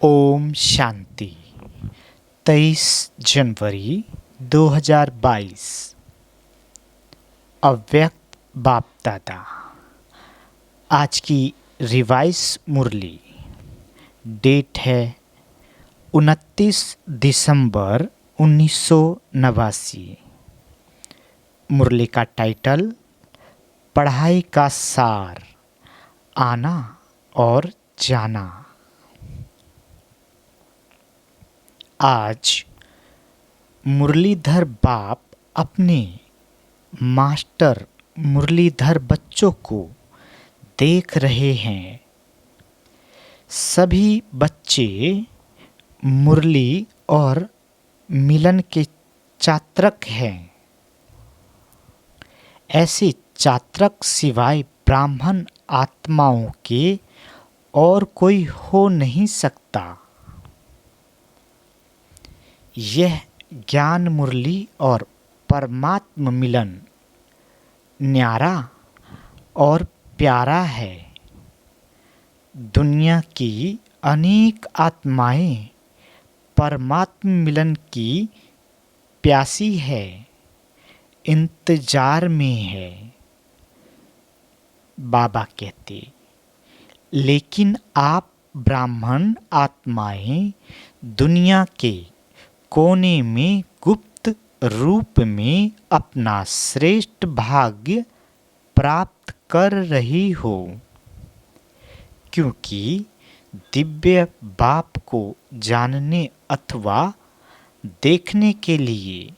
ओम शांति। 23 जनवरी 2022। अव्यक्त बाप दादा। आज की रिवाइज मुरली डेट है 29 दिसंबर 1989। मुरली का टाइटल पढ़ाई का सार, आना और जाना। आज मुरलीधर बाप अपने मास्टर मुरलीधर बच्चों को देख रहे हैं। सभी बच्चे मुरली और मिलन के चात्रक हैं। ऐसे चात्रक सिवाय ब्राह्मण आत्माओं के और कोई हो नहीं सकता। यह ज्ञान मुरली और परमात्म मिलन न्यारा और प्यारा है। दुनिया की अनेक आत्माएं परमात्म मिलन की प्यासी है, इंतजार में है। बाबा कहते, लेकिन आप ब्राह्मण आत्माएं दुनिया के कोने में गुप्त रूप में अपना श्रेष्ठ भाग्य प्राप्त कर रही हो, क्योंकि दिव्य बाप को जानने अथवा देखने के लिए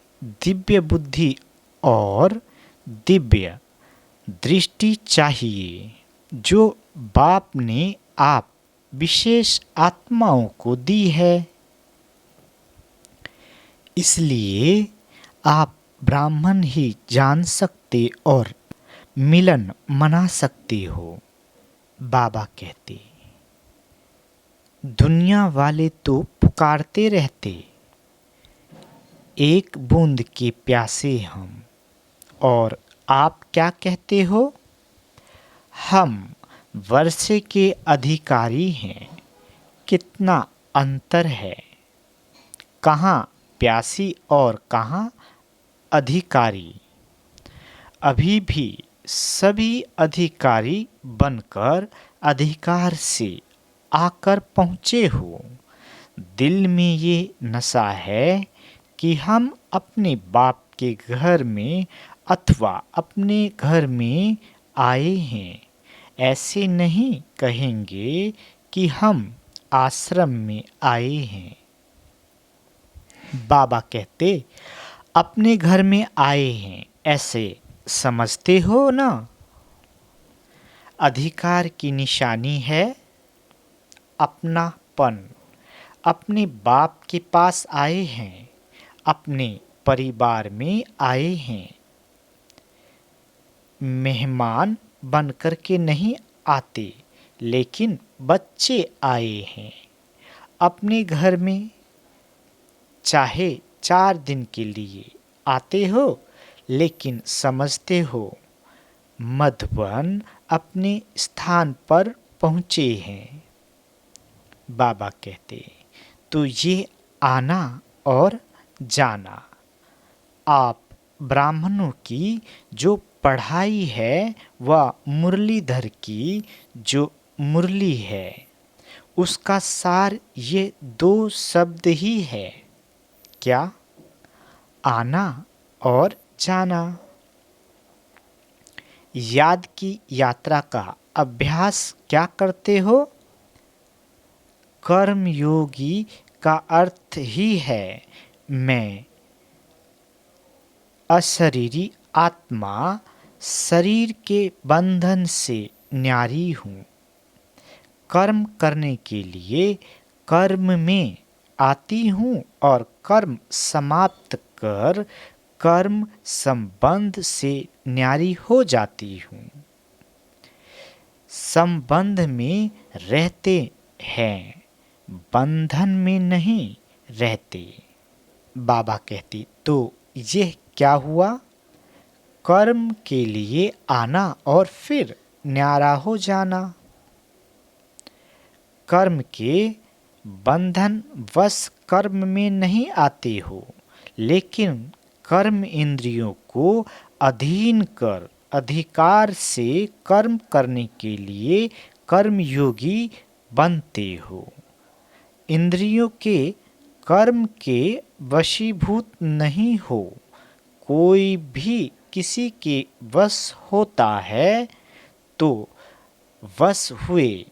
दिव्य बुद्धि और दिव्य दृष्टि चाहिए, जो बाप ने आप विशेष आत्माओं को दी है। इसलिए आप ब्राह्मण ही जान सकते और मिलन मना सकते हो। बाबा कहते, दुनिया वाले तो पुकारते रहते, एक बूंद के प्यासे हम, और आप क्या कहते हो? हम वर्षे के अधिकारी हैं। कितना अंतर है! कहाँ प्यासी और कहाँ अधिकारी। अभी भी सभी अधिकारी बनकर अधिकार से आकर पहुँचे हो। दिल में ये नशा है कि हम अपने बाप के घर में अथवा अपने घर में आए हैं। ऐसे नहीं कहेंगे कि हम आश्रम में आए हैं। बाबा कहते, अपने घर में आए हैं ऐसे समझते हो ना। अधिकार की निशानी है अपनापन। अपने बाप के पास आए हैं, अपने परिवार में आए हैं। मेहमान बनकर के नहीं आते, लेकिन बच्चे आए हैं अपने घर में। चाहे 4 दिन के लिए आते हो, लेकिन समझते हो मधुबन अपने स्थान पर पहुँचे हैं। बाबा कहते, तो ये आना और जाना। आप ब्राह्मणों की जो पढ़ाई है वह मुरलीधर की जो मुरली है, उसका सार ये 2 शब्द ही है। क्या? आना और जाना। याद की यात्रा का अभ्यास क्या करते हो? कर्मयोगी का अर्थ ही है मैं अशरीरी आत्मा शरीर के बंधन से न्यारी हूँ। कर्म करने के लिए कर्म में आती हूँ और कर्म समाप्त कर कर्म संबंध से न्यारी हो जाती हूँ। संबंध में रहते हैं, बंधन में नहीं रहते। बाबा कहती, तो यह क्या हुआ? कर्म के लिए आना और फिर न्यारा हो जाना। कर्म के बंधन वश कर्म में नहीं आते हो, लेकिन कर्म इंद्रियों को अधीन कर अधिकार से कर्म करने के लिए कर्मयोगी बनते हो। इंद्रियों के कर्म के वशीभूत नहीं हो। कोई भी किसी के वश होता है तो वश हुए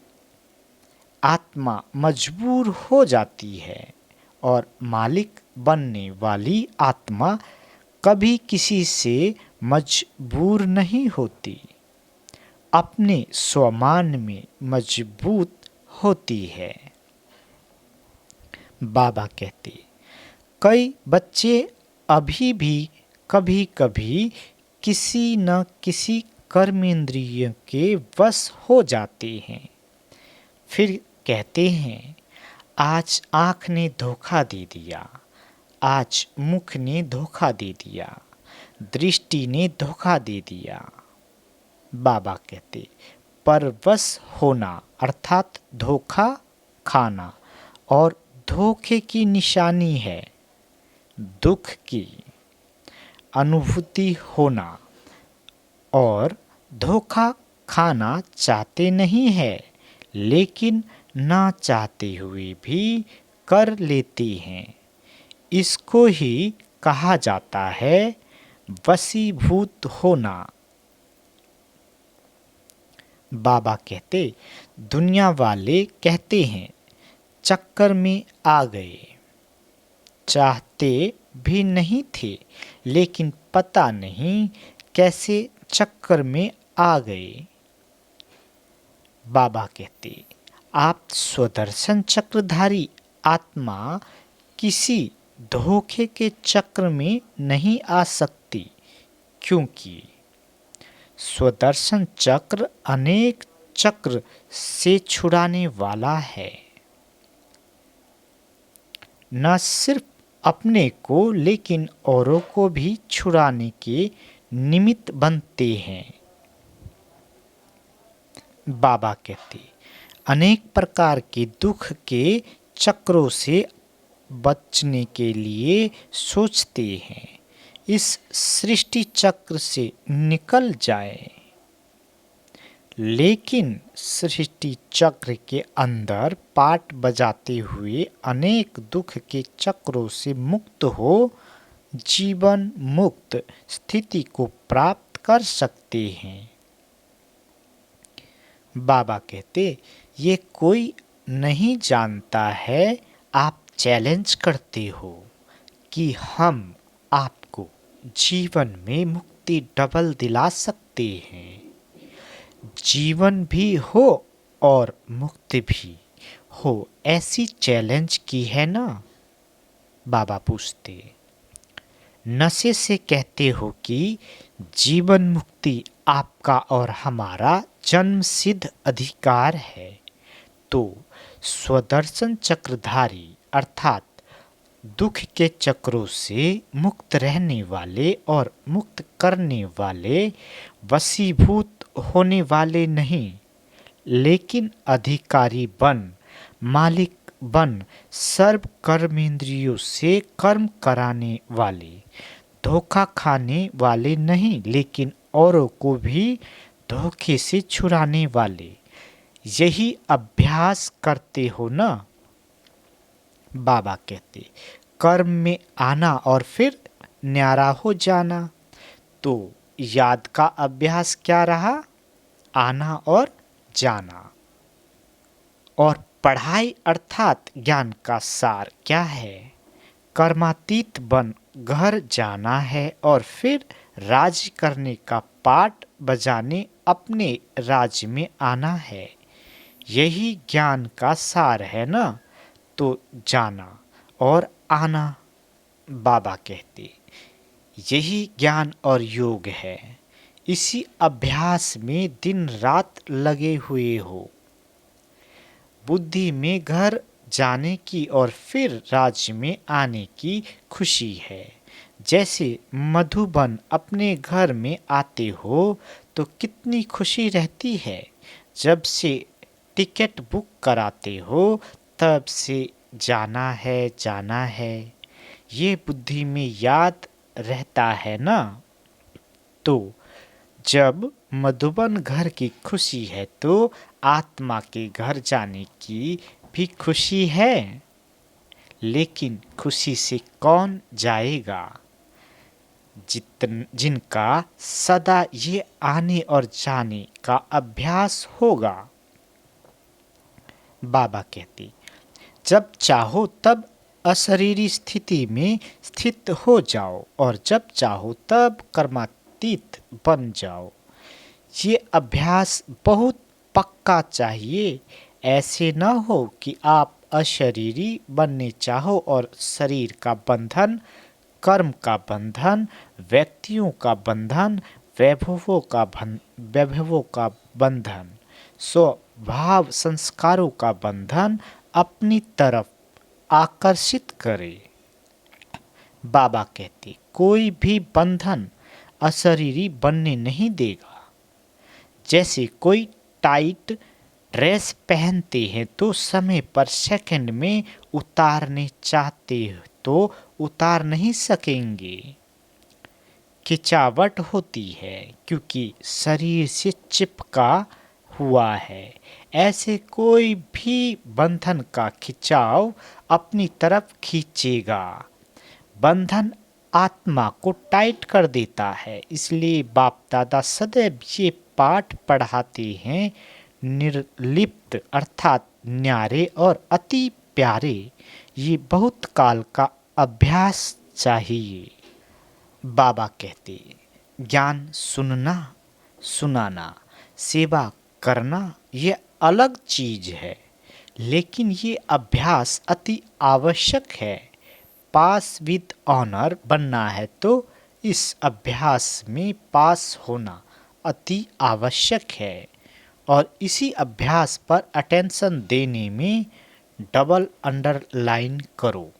आत्मा मजबूर हो जाती है, और मालिक बनने वाली आत्मा कभी किसी से मजबूर नहीं होती, अपने स्वमान में मजबूत होती है। बाबा कहते, कई बच्चे अभी भी कभी कभी किसी न किसी कर्मेंद्रिय के वश हो जाते हैं। फिर कहते हैं, आज आँख ने धोखा दे दिया, आज मुख ने धोखा दे दिया, दृष्टि ने धोखा दे दिया। बाबा कहते, परवश होना अर्थात धोखा खाना और धोखे की निशानी है। दुख की अनुभूति होना और धोखा खाना चाहते नहीं है, लेकिन ना चाहते हुए भी कर लेते हैं। इसको ही कहा जाता है वशीभूत होना। बाबा कहते, दुनिया वाले कहते हैं चक्कर में आ गए, चाहते भी नहीं थे, लेकिन पता नहीं कैसे चक्कर में आ गए। बाबा कहते, आप स्वदर्शन चक्रधारी आत्मा किसी धोखे के चक्र में नहीं आ सकती, क्योंकि स्वदर्शन चक्र अनेक चक्र से छुड़ाने वाला है। न सिर्फ अपने को लेकिन औरों को भी छुड़ाने के निमित्त बनते हैं। बाबा कहते, अनेक प्रकार के दुख के चक्रों से बचने के लिए सोचते हैं इस सृष्टि चक्र से निकल जाए, लेकिन सृष्टि चक्र के अंदर पाट बजाते हुए अनेक दुख के चक्रों से मुक्त हो जीवन मुक्त स्थिति को प्राप्त कर सकते हैं। बाबा कहते, ये कोई नहीं जानता है, आप चैलेंज करते हो कि हम आपको जीवन में मुक्ति डबल दिला सकते हैं। जीवन भी हो और मुक्ति भी हो, ऐसी चैलेंज की है ना? बाबा पूछते, नशे से कहते हो कि जीवन मुक्ति आपका और हमारा जन्म सिद्ध अधिकार है, तो स्वदर्शन चक्रधारी अर्थात दुख के चक्रों से मुक्त रहने वाले और मुक्त करने वाले वशीभूत होने वाले नहीं, लेकिन अधिकारी बन मालिक बन सर्व कर्मेंद्रियों से कर्म कराने वाले, धोखा खाने वाले नहीं, लेकिन औरों को भी धोखे से छुड़ाने वाले, यही अभ्यास करते हो ना? बाबा कहते, कर्म में आना और फिर न्यारा हो जाना, तो याद का अभ्यास क्या रहा? आना और जाना। और पढ़ाई अर्थात ज्ञान का सार क्या है? कर्मातीत बन घर जाना है और फिर राज्य करने का पाठ बजाने अपने राज्य में आना है। यही ज्ञान का सार है ना? तो जाना और आना। बाबा कहते, यही ज्ञान और योग है। इसी अभ्यास में दिन रात लगे हुए हो। बुद्धि में घर जाने की और फिर राज्य में आने की खुशी है। जैसे मधुबन अपने घर में आते हो तो कितनी खुशी रहती है। जब से टिकट बुक कराते हो तब से जाना है, ये बुद्धि में याद रहता है ना। तो जब मधुबन घर की खुशी है तो आत्मा के घर जाने की भी खुशी है। लेकिन खुशी से कौन जाएगा? जिनका सदा ये आने और जाने का अभ्यास होगा। बाबा कहते, जब चाहो तब अशरीरी स्थिति में स्थित हो जाओ और जब चाहो तब कर्मातीत बन जाओ। ये अभ्यास बहुत पक्का चाहिए। ऐसे न हो कि आप अशरीरी बनने चाहो और शरीर का बंधन, कर्म का बंधन, व्यक्तियों का बंधन, वैभवों का बंधन, स्वभाव संस्कारों का बंधन अपनी तरफ आकर्षित करे। बाबा कहते, कोई भी बंधन अशरीरी बनने नहीं देगा। जैसे कोई टाइट ड्रेस पहनते हैं तो समय पर सेकंड में उतारने चाहते तो उतार नहीं सकेंगे। खिंचावट होती है क्योंकि शरीर से चिपका हुआ है। ऐसे कोई भी बंधन का खिंचाव अपनी तरफ खींचेगा। बंधन आत्मा को टाइट कर देता है। इसलिए बाप दादा सदैव ये पाठ पढ़ाते हैं, निर्लिप्त अर्थात न्यारे और अति प्यारे। ये बहुत काल का अभ्यास चाहिए। बाबा कहते, ज्ञान सुनना, सुनाना, सेवा करना ये अलग चीज है, लेकिन ये अभ्यास अति आवश्यक है। पास विद ऑनर बनना है तो इस अभ्यास में पास होना अति आवश्यक है। और इसी अभ्यास पर अटेंशन देने में डबल अंडरलाइन करो,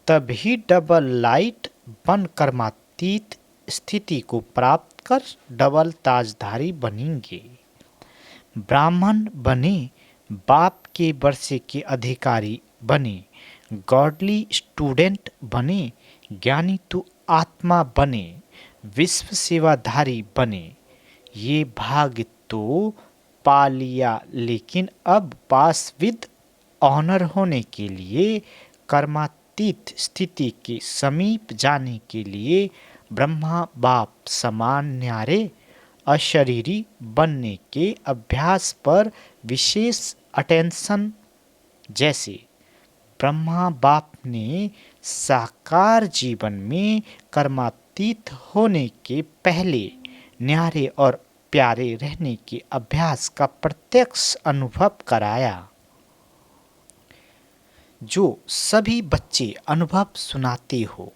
तभी डबल लाइट बन कर्मातीत स्थिति को प्राप्त कर डबल ताजधारी बनेंगे। ब्राह्मण बने, बाप के वर्षे के अधिकारी बने, गॉडली स्टूडेंट बने, ज्ञानी तो आत्मा बने, विश्व सेवाधारी बने। ये भाग तो पा लिया, लेकिन अब पास विद ऑनर होने के लिए, कर्मातीत स्थिति के समीप जाने के लिए, ब्रह्मा बाप समान न्यारे अशरीरी बनने के अभ्यास पर विशेष अटेंशन। जैसे ब्रह्मा बाप ने साकार जीवन में कर्मातीत होने के पहले न्यारे और प्यारे रहने के अभ्यास का प्रत्यक्ष अनुभव कराया। जो सभी बच्चे अनुभव सुनाते हो,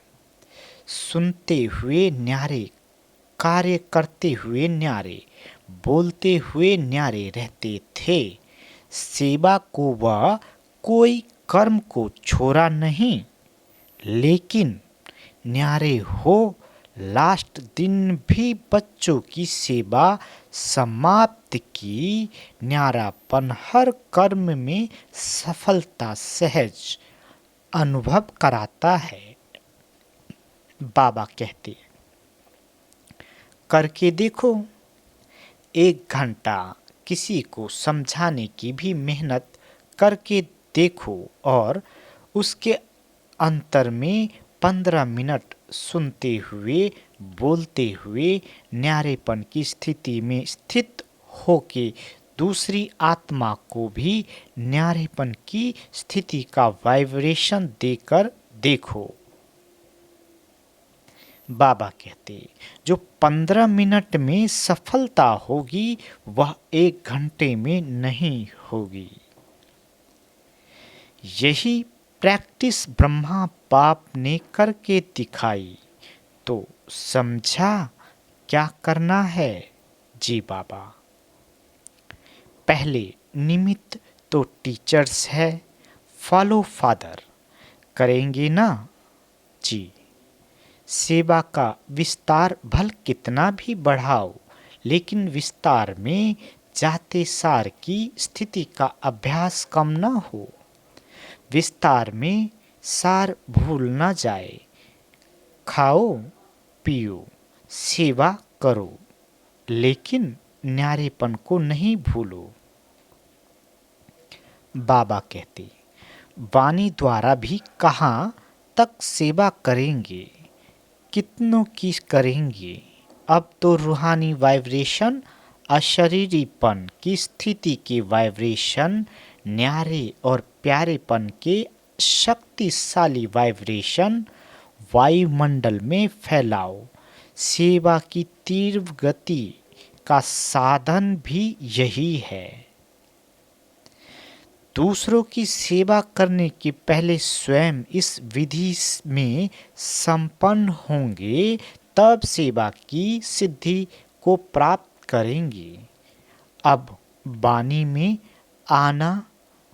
सुनते हुए न्यारे, कार्य करते हुए न्यारे, बोलते हुए न्यारे रहते थे। सेवा को वह कोई कर्म को छोड़ा नहीं, लेकिन न्यारे हो लास्ट दिन भी बच्चों की सेवा समाप्त की। न्यारापन हर कर्म में सफलता सहज अनुभव कराता है। बाबा कहते, करके देखो। 1 घंटा किसी को समझाने की भी मेहनत करके देखो और उसके अंतर में 15 मिनट सुनते हुए, बोलते हुए, न्यारेपन की स्थिति में स्थित होके दूसरी आत्मा को भी न्यारेपन की स्थिति का वाइब्रेशन देकर देखो। बाबा कहते, जो 15 मिनट में सफलता होगी वह 1 घंटे में नहीं होगी। यही प्रैक्टिस ब्रह्मा बाप ने करके दिखाई। तो समझा क्या करना है? जी बाबा, पहले निमित्त तो टीचर्स है, फॉलो फादर करेंगे ना जी। सेवा का विस्तार भल कितना भी बढ़ाओ, लेकिन विस्तार में जाते सार की स्थिति का अभ्यास कम न हो। विस्तार में सार भूल न जाए। खाओ पियो सेवा करो, लेकिन न्यारेपन को नहीं भूलो। बाबा कहते, वाणी द्वारा भी कहाँ तक सेवा करेंगे, कितनों की करेंगे। अब तो रूहानी वाइब्रेशन, अशरीरीपन की स्थिति के वाइब्रेशन, न्यारे और प्यारेपन के शक्तिशाली वाइब्रेशन वायुमंडल में फैलाओ। सेवा की तीव्र गति का साधन भी यही है। दूसरों की सेवा करने के पहले स्वयं इस विधि में संपन्न होंगे, तब सेवा की सिद्धि को प्राप्त करेंगे। अब वाणी में आना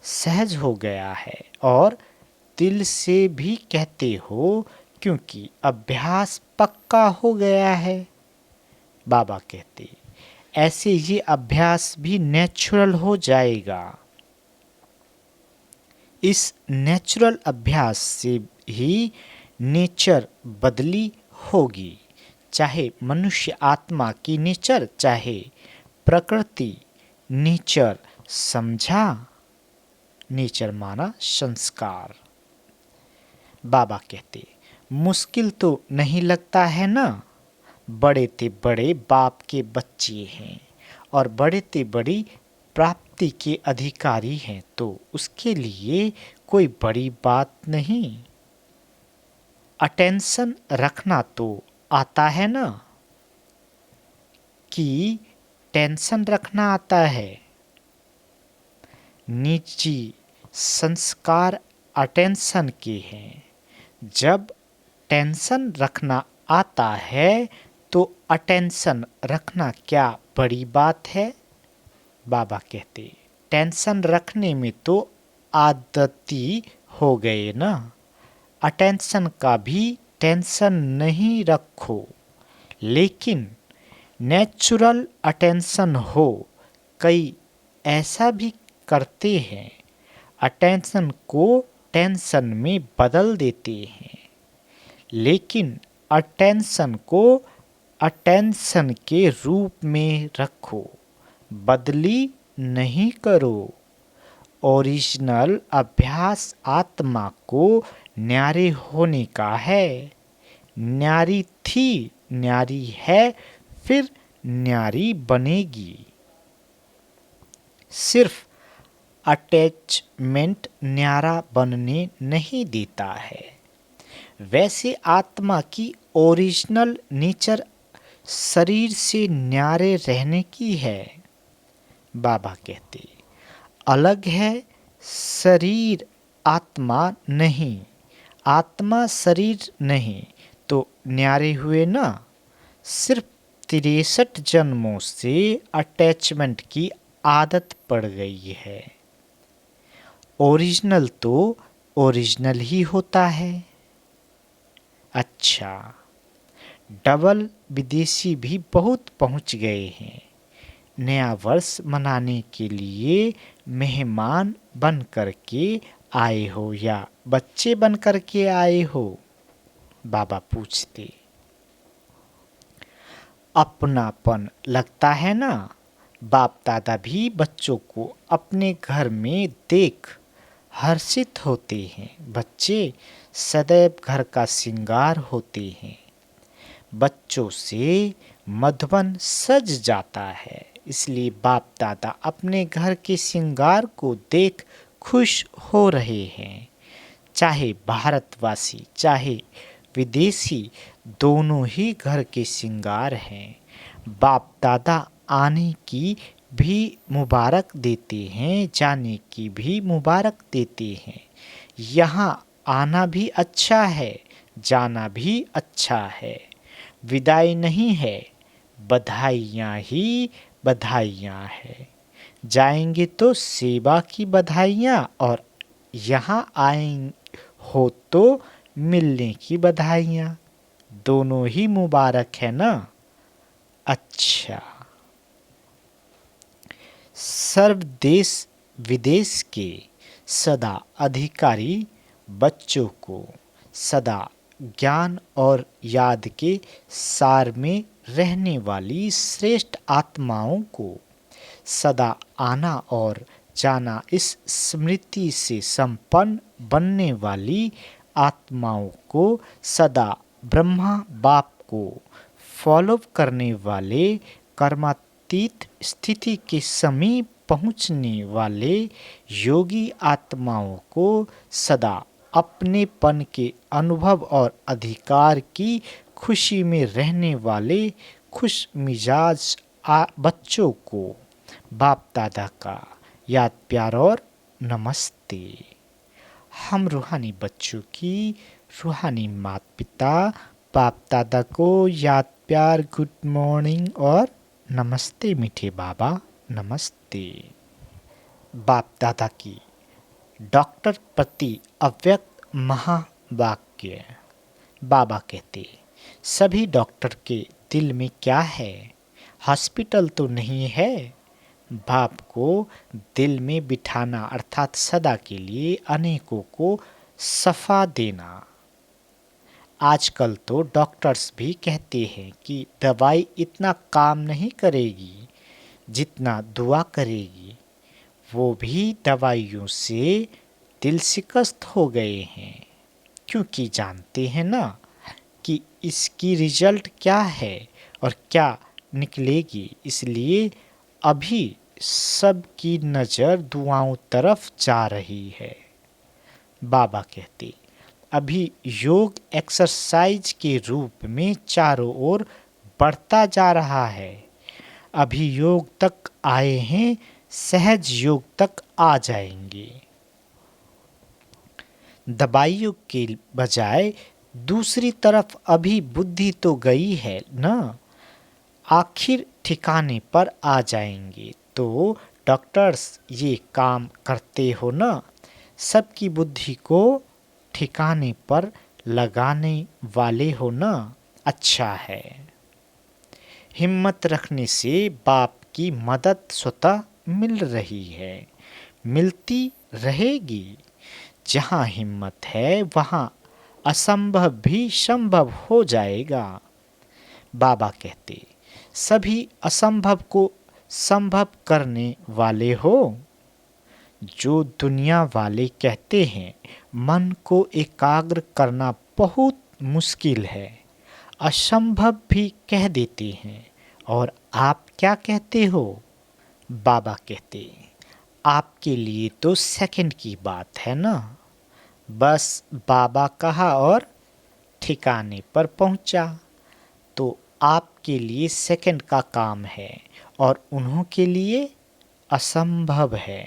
सहज हो गया है और दिल से भी कहते हो, क्योंकि अभ्यास पक्का हो गया है। बाबा कहते, ऐसे ये अभ्यास भी नेचुरल हो जाएगा। इस नेचुरल अभ्यास से ही नेचर बदली होगी। चाहे मनुष्य आत्मा की नेचर, चाहे प्रकृति नेचर। समझा? नेचर माना संस्कार। बाबा कहते, मुश्किल तो नहीं लगता है ना? बड़े ते बड़े बाप के बच्चे हैं और बड़े ते बड़ी प्राप्ति के अधिकारी हैं, तो उसके लिए कोई बड़ी बात नहीं। अटेंशन रखना तो आता है ना? कि टेंशन रखना आता है? निजी संस्कार अटेंशन के हैं। जब टेंशन रखना आता है तो अटेंशन रखना क्या बड़ी बात है? बाबा कहते, टेंशन रखने में तो आदती हो गए ना। अटेंशन का भी टेंशन नहीं रखो, लेकिन नेचुरल अटेंशन हो। कई ऐसा भी करते हैं, अटेंशन को टेंशन में बदल देते हैं। लेकिन अटेंशन को अटेंशन के रूप में रखो, बदली नहीं करो। ओरिजिनल अभ्यास आत्मा को न्यारे होने का है। न्यारी थी, न्यारी है, फिर न्यारी बनेगी। सिर्फ अटैचमेंट न्यारा बनने नहीं देता है। वैसे आत्मा की ओरिजिनल नेचर शरीर से न्यारे रहने की है। बाबा कहते, अलग है शरीर आत्मा नहीं। आत्मा शरीर नहीं तो न्यारे हुए ना। सिर्फ 63 जन्मों से अटैचमेंट की आदत पड़ गई है। ओरिजिनल तो ओरिजिनल ही होता है। अच्छा, डबल विदेशी भी बहुत पहुंच गए हैं। नया वर्ष मनाने के लिए मेहमान बन कर के आए हो या बच्चे बन कर के आए हो? बाबा पूछते। अपनापन लगता है ना? बाप दादा भी बच्चों को अपने घर में देख हर्षित होते हैं। बच्चे सदैव घर का श्रृंगार होते हैं। बच्चों से मधुबन सज जाता है, इसलिए बाप दादा अपने घर के श्रृंगार को देख खुश हो रहे हैं। चाहे भारतवासी चाहे विदेशी, दोनों ही घर के श्रृंगार हैं। बाप दादा आने की भी मुबारक देते हैं, जाने की भी मुबारक देते हैं। यहाँ आना भी अच्छा है, जाना भी अच्छा है। विदाई नहीं है, बधाइयाँ ही बधाइयाँ है। जाएंगे तो सेवा की बधाइयाँ, और यहाँ आए हो तो मिलने की बधाइयाँ। दोनों ही मुबारक है ना? अच्छा, सर्व देश विदेश के सदा अधिकारी बच्चों को सदा ज्ञान और याद के सार में रहने वाली श्रेष्ठ आत्माओं को सदा आना और जाना इस स्मृति से संपन्न बनने वाली आत्माओं को सदा ब्रह्मा बाप को फॉलो करने वाले कर्मातीत स्थिति के समीप पहुँचने वाले योगी आत्माओं को सदा अपनेपन के अनुभव और अधिकार की खुशी में रहने वाले खुश मिजाज बच्चों को बाप दादा का याद प्यार और नमस्ते। हम रूहानी बच्चों की रूहानी माता पिता बाप दादा को याद प्यार गुड मॉर्निंग और नमस्ते मीठे बाबा नमस्ते। बाप दादा की डॉक्टर प्रति अव्यक्त महावाक्य। बाबा कहते, सभी डॉक्टर के दिल में क्या है? हॉस्पिटल तो नहीं है। बाप को दिल में बिठाना अर्थात सदा के लिए अनेकों को शफा देना। आजकल तो डॉक्टर्स भी कहते हैं कि दवाई इतना काम नहीं करेगी जितना दुआ करेगी। वो भी दवाइयों से दिल शिकस्त हो गए हैं, क्योंकि जानते हैं ना कि इसकी रिजल्ट क्या है और क्या निकलेगी। इसलिए अभी सबकी नज़र दुआओं तरफ जा रही है। बाबा कहते, अभी योग एक्सरसाइज के रूप में चारों ओर बढ़ता जा रहा है। अभी योग तक आए हैं, सहज योग तक आ जाएंगे। दवाइयों के बजाय दूसरी तरफ अभी बुद्धि तो गई है ना, आखिर ठिकाने पर आ जाएंगे। तो डॉक्टर्स ये काम करते हो ना, सबकी बुद्धि को ठिकाने पर लगाने वाले हो ना, अच्छा है। हिम्मत रखने से बाप की मदद स्वतः मिल रही है, मिलती रहेगी। जहाँ हिम्मत है वहाँ असंभव भी संभव हो जाएगा। बाबा कहते, सभी असंभव को संभव करने वाले हो। जो दुनिया वाले कहते हैं मन को एकाग्र करना बहुत मुश्किल है, असंभव भी कह देते हैं। और आप क्या कहते हो? बाबा कहते, आपके लिए तो सेकंड की बात है ना। बस बाबा कहा और ठिकाने पर पहुंचा। तो आपके लिए सेकंड का काम है और उन्हों के लिए असंभव है।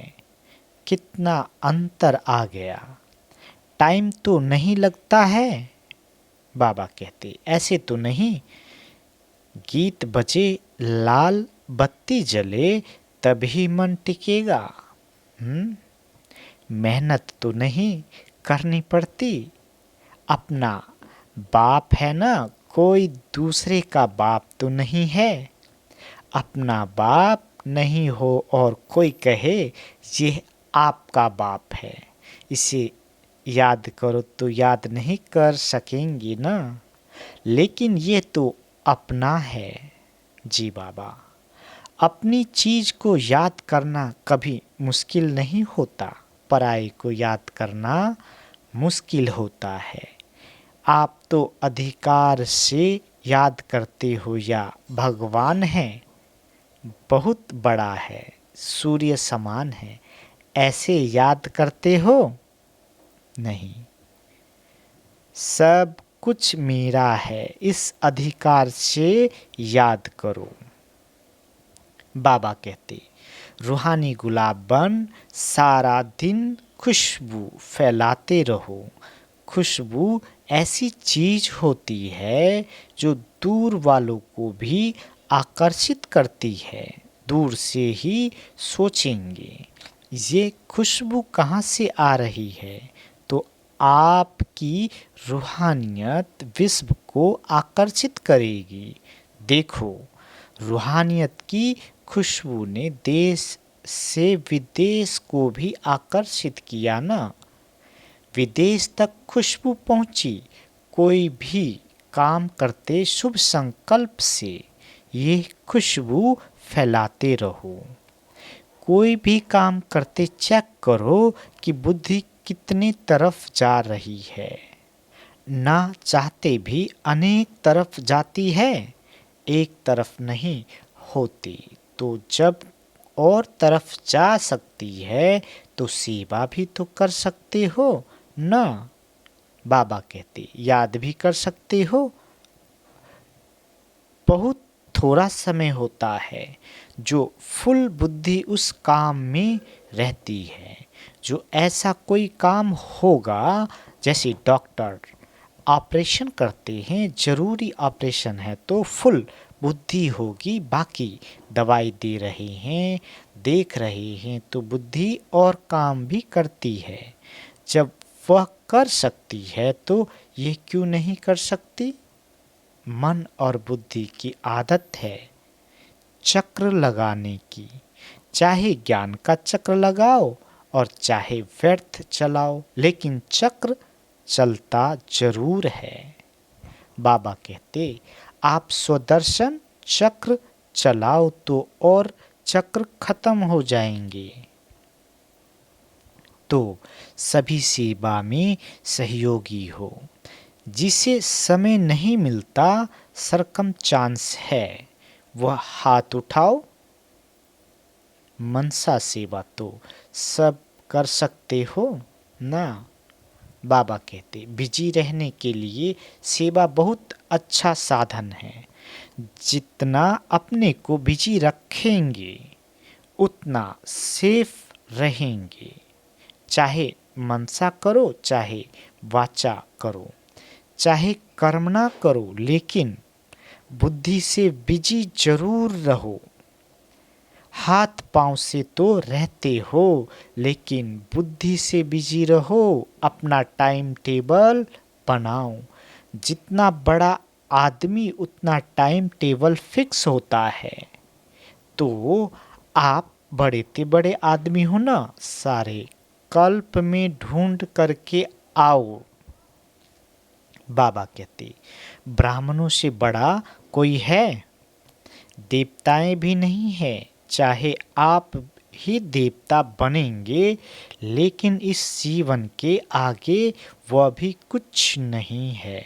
कितना अंतर आ गया। टाइम तो नहीं लगता है। बाबा कहते, ऐसे तो नहीं। गीत बजे, लाल बत्ती जले, तभी मन टिकेगा। मेहनत तो नहीं करनी पड़ती। अपना बाप है ना, कोई दूसरे का बाप तो नहीं है। अपना बाप नहीं हो और कोई कहे ये आपका बाप है, इसे याद करो तो याद नहीं कर सकेंगे ना। लेकिन ये तो अपना है। जी बाबा, अपनी चीज़ को याद करना कभी मुश्किल नहीं होता, पराये को याद करना मुश्किल होता है। आप तो अधिकार से याद करते हो या भगवान है, बहुत बड़ा है, सूर्य समान है, ऐसे याद करते हो? नहीं, सब कुछ मेरा है, इस अधिकार से याद करो। बाबा कहते, रूहानी गुलाब बन सारा दिन खुशबू फैलाते रहो। खुशबू ऐसी चीज होती है जो दूर वालों को भी आकर्षित करती है। दूर से ही सोचेंगे ये खुशबू कहाँ से आ रही है, तो आपकी रूहानियत विश्व को आकर्षित करेगी। देखो, रूहानियत की खुशबू ने देश से विदेश को भी आकर्षित किया ना। विदेश तक खुशबू पहुंची। कोई भी काम करते शुभ संकल्प से ये खुशबू फैलाते रहो। कोई भी काम करते चेक करो कि बुद्धि कितनी तरफ जा रही है। ना चाहते भी अनेक तरफ जाती है, एक तरफ नहीं होती। तो जब और तरफ जा सकती है तो सेवा भी तो कर सकते हो ना। बाबा कहते याद भी कर सकते हो। बहुत थोड़ा समय होता है जो फुल बुद्धि उस काम में रहती है। जो ऐसा कोई काम होगा, जैसे डॉक्टर ऑपरेशन करते हैं, जरूरी ऑपरेशन है तो फुल बुद्धि होगी। बाकी दवाई दे रहे हैं, देख रहे हैं तो बुद्धि और काम भी करती है। जब वह कर सकती है तो ये क्यों नहीं कर सकती। मन और बुद्धि की आदत है चक्र लगाने की। चाहे ज्ञान का चक्र लगाओ और चाहे व्यर्थ चलाओ, लेकिन चक्र चलता जरूर है। बाबा कहते आप स्वदर्शन चक्र चलाओ तो और चक्र खत्म हो जाएंगे। तो सभी सेवा में सहयोगी हो। जिसे समय नहीं मिलता, सरकम चांस है, वह हाथ उठाओ। मनसा सेवा तो सब कर सकते हो ना। बाबा कहते बिजी रहने के लिए सेवा बहुत अच्छा साधन है। जितना अपने को बिजी रखेंगे उतना सेफ रहेंगे। चाहे मनसा करो चाहे वाचा करो, चाहे कर्म ना करो, लेकिन बुद्धि से बिजी जरूर रहो। हाथ पांव से तो रहते हो, लेकिन बुद्धि से बिजी रहो। अपना टाइम टेबल बनाओ। जितना बड़ा आदमी उतना टाइम टेबल फिक्स होता है। तो आप बड़े ते बड़े आदमी हो ना, सारे कल्प में ढूंढ करके आओ। बाबा कहते ब्राह्मणों से बड़ा कोई है, देवताएं भी नहीं है। चाहे आप ही देवता बनेंगे, लेकिन इस जीवन के आगे वह भी कुछ नहीं है।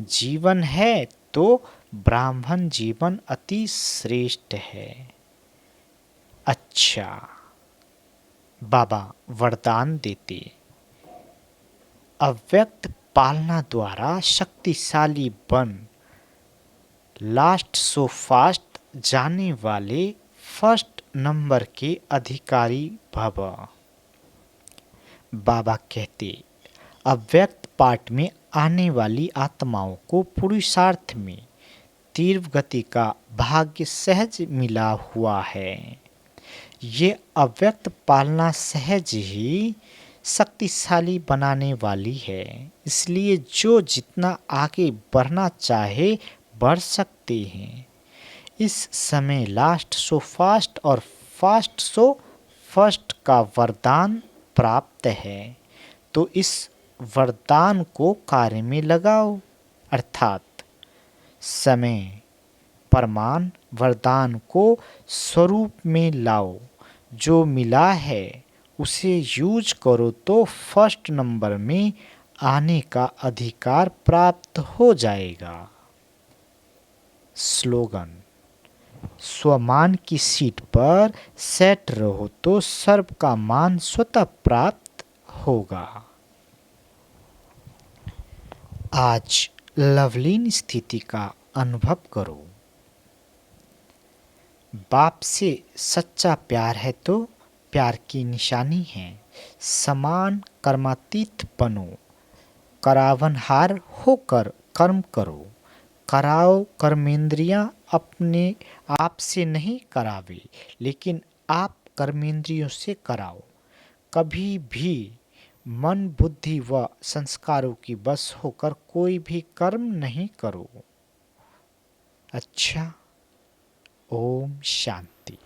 जीवन है तो ब्राह्मण जीवन अति श्रेष्ठ है। अच्छा, बाबा वरदान देते अव्यक्त पालना द्वारा शक्तिशाली बन लास्ट सो फास्ट जाने वाले फर्स्ट नंबर के अधिकारी भव। बाबा कहते अव्यक्त पाठ में आने वाली आत्माओं को पुरुषार्थ में तीव्र गति का भाग्य सहज मिला हुआ है। ये अव्यक्त पालना सहज ही शक्तिशाली बनाने वाली है। इसलिए जो जितना आगे बढ़ना चाहे बढ़ सकते हैं। इस समय लास्ट सो फास्ट और फास्ट सो फर्स्ट का वरदान प्राप्त है। तो इस वरदान को कार्य में लगाओ, अर्थात समय प्रमाण वरदान को स्वरूप में लाओ। जो मिला है उसे यूज करो तो फर्स्ट नंबर में आने का अधिकार प्राप्त हो जाएगा। स्लोगन स्वमान की सीट पर सेट रहो तो सर्व का मान स्वतः प्राप्त होगा। आज लवलीन स्थिति का अनुभव करो। बाप से सच्चा प्यार है तो प्यार की निशानी है। समान कर्मातीत बनो। करावनहार होकर कर्म करो। कराओ कर्मेंद्रियां अपने आप से नहीं करावे, लेकिन आप कर्मेंद्रियों से कराओ। कभी भी मन बुद्धि व संस्कारों की बस होकर कोई भी कर्म नहीं करो। अच्छा, ओम शांति।